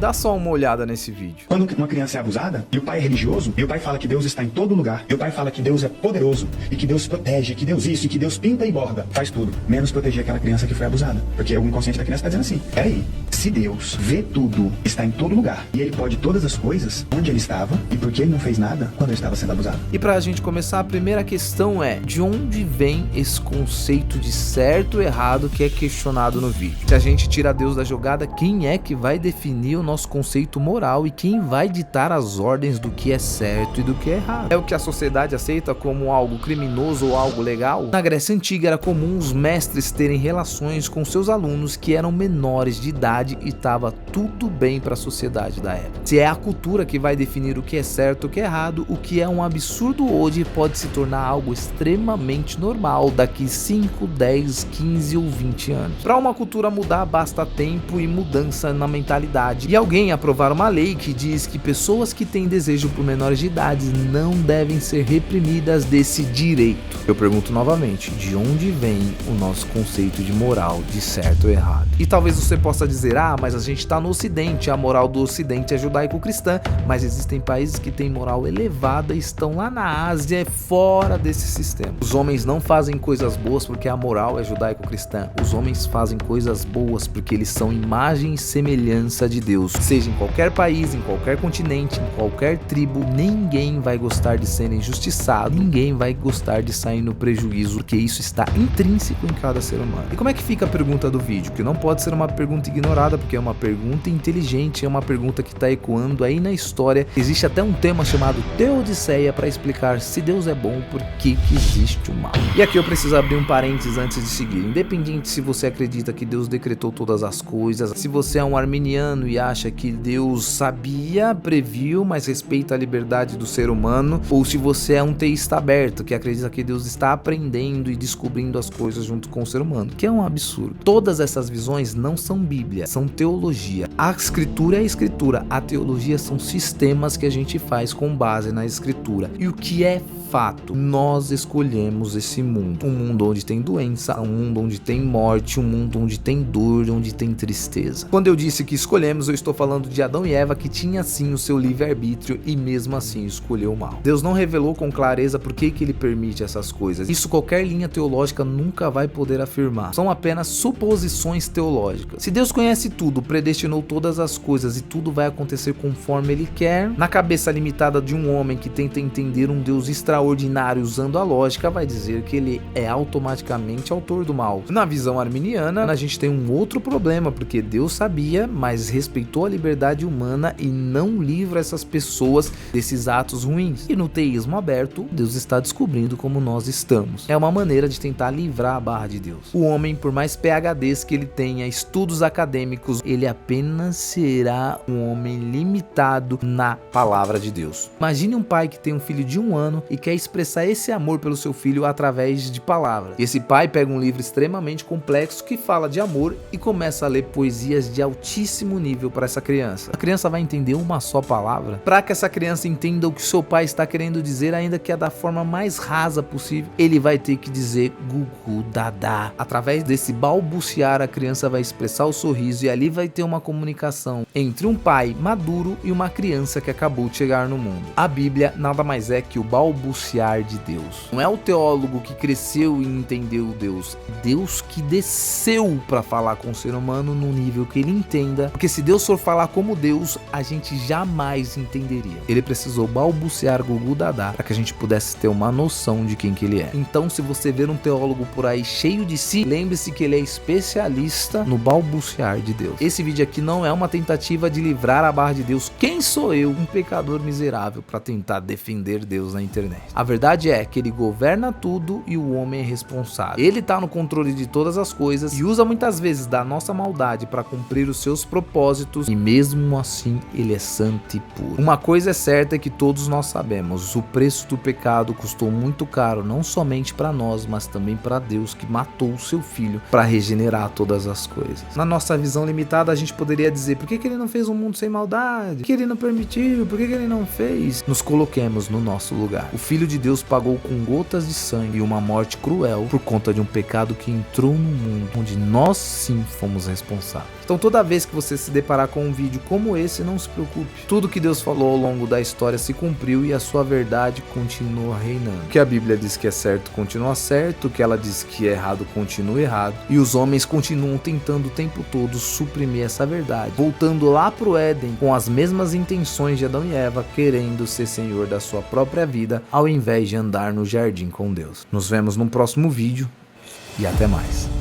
Dá só uma olhada nesse vídeo. Quando uma criança é abusada, e o pai é religioso, e o pai fala que Deus está em todo lugar, e o pai fala que Deus é poderoso, e que Deus protege, que Deus isso, e que Deus pinta e borda, faz tudo, menos proteger aquela criança que foi abusada. Porque o inconsciente da criança está dizendo assim, peraí, se Deus vê tudo, está em todo lugar, e ele pode todas as coisas, onde ele estava, e por que ele não fez nada quando ele estava sendo abusado? E pra gente começar, a primeira questão é, de onde vem esse conceito de certo e errado que é questionado no vídeo? Se a gente tira Deus da jogada, quem é que vai definir o nosso conceito moral e quem vai ditar as ordens do que é certo e do que é errado? É o que a sociedade aceita como algo criminoso ou algo legal? Na Grécia Antiga era comum os mestres terem relações com seus alunos que eram menores de idade e estava tudo bem para a sociedade da época. Se é a cultura que vai definir o que é certo e o que é errado, o que é um absurdo hoje pode se tornar algo extremamente normal daqui 5, 10, 15 ou 20 anos. Para uma cultura mudar, basta tempo e mudança na mentalidade. E alguém aprovar uma lei que diz que pessoas que têm desejo por menores de idade não devem ser reprimidas desse direito. Eu pergunto novamente, de onde vem o nosso conceito de moral, de certo ou errado? E talvez você possa dizer, mas a gente está no Ocidente, a moral do Ocidente é judaico-cristã, mas existem países que têm moral elevada e estão lá na Ásia, fora desse sistema. Os homens não fazem coisas boas porque a moral é judaico-cristã. Os homens fazem coisas boas porque eles são imagem e semelhança de Deus. Seja em qualquer país, em qualquer continente, em qualquer tribo, ninguém vai gostar de ser injustiçado, ninguém vai gostar de sair no prejuízo, porque isso está intrínseco em cada ser humano. E como é que fica a pergunta do vídeo? Que não pode ser uma pergunta ignorada, porque é uma pergunta inteligente, é uma pergunta que está ecoando aí na história. Existe até um tema chamado Teodiceia para explicar se Deus é bom, por que existe o mal. E aqui eu preciso abrir um parênteses antes de seguir. Independente se você acredita que Deus decretou todas as coisas, se você é um arminiano e acha que Deus sabia, previu, mas respeita a liberdade do ser humano, ou se você é um teísta aberto, que acredita que Deus está aprendendo e descobrindo as coisas junto com o ser humano, que é um absurdo. Todas essas visões não são Bíblia, são teologia. A escritura é a escritura, a teologia são sistemas que a gente faz com base na escritura. E o que é fato, nós escolhemos esse mundo, um mundo onde tem doença, um mundo onde tem morte, um mundo onde tem dor, onde tem tristeza. Quando eu disse que escolhemos, eu estou falando de Adão e Eva, que tinha sim o seu livre-arbítrio e mesmo assim escolheu o mal. Deus não revelou com clareza por que ele permite essas coisas. Isso qualquer linha teológica nunca vai poder afirmar. São apenas suposições teológicas. Se Deus conhece tudo, predestinou todas as coisas e tudo vai acontecer conforme ele quer, na cabeça limitada de um homem que tenta entender um Deus extraordinário usando a lógica, vai dizer que ele é automaticamente autor do mal. Na visão arminiana, a gente tem um outro problema, porque Deus sabia, mas respeitou a liberdade humana e não livra essas pessoas desses atos ruins. E no teísmo aberto, Deus está descobrindo como nós estamos. É uma maneira de tentar livrar a barra de Deus. O homem, por mais PhDs que ele tenha, estudos acadêmicos, ele apenas será um homem limitado na palavra de Deus. Imagine um pai que tem um filho de 1 ano e quer expressar esse amor pelo seu filho através de palavras. Esse pai pega um livro extremamente complexo que fala de amor e começa a ler poesias de altíssimo nível para essa criança. A criança vai entender uma só palavra? Para que essa criança entenda o que seu pai está querendo dizer, ainda que é da forma mais rasa possível, ele vai ter que dizer gugu dadá. Através desse balbuciar, a criança vai expressar o sorriso e ali vai ter uma comunicação entre um pai maduro e uma criança que acabou de chegar no mundo. A Bíblia nada mais é que o balbuciar de Deus. Não é o teólogo que cresceu e entendeu Deus. Deus que desceu para falar com o ser humano no nível que ele entenda. Porque se Deus for falar como Deus, a gente jamais entenderia. Ele precisou balbuciar gugu dadá para que a gente pudesse ter uma noção de quem que ele é. Então, se você ver um teólogo por aí cheio de si, lembre-se que ele é especialista no balbuciar de Deus. Esse vídeo aqui não é uma tentativa de livrar a barra de Deus. Quem sou eu, um pecador miserável, para tentar defender Deus na internet? A verdade é que ele governa tudo e o homem é responsável. Ele está no controle de todas as coisas e usa muitas vezes da nossa maldade para cumprir os seus propósitos, e mesmo assim ele é santo e puro. Uma coisa é certa, é que todos nós sabemos, o preço do pecado custou muito caro, não somente para nós, mas também para Deus, que matou o seu filho para regenerar todas as coisas. Na nossa visão limitada, a gente poderia dizer, por que ele não fez um mundo sem maldade? Por que ele não permitiu? Por que ele não fez? Nos coloquemos no nosso lugar. O Filho de Deus pagou com gotas de sangue e uma morte cruel por conta de um pecado que entrou no mundo, onde nós sim fomos responsáveis. Então toda vez que você se deparar com um vídeo como esse, não se preocupe. Tudo que Deus falou ao longo da história se cumpriu e a sua verdade continua reinando. O que a Bíblia diz que é certo continua certo, o que ela diz que é errado continua errado, e os homens continuam tentando o tempo todo suprimir essa verdade, voltando lá pro Éden com as mesmas intenções de Adão e Eva, querendo ser senhor da sua própria vida, ao invés de andar no jardim com Deus. Nos vemos no próximo vídeo e até mais.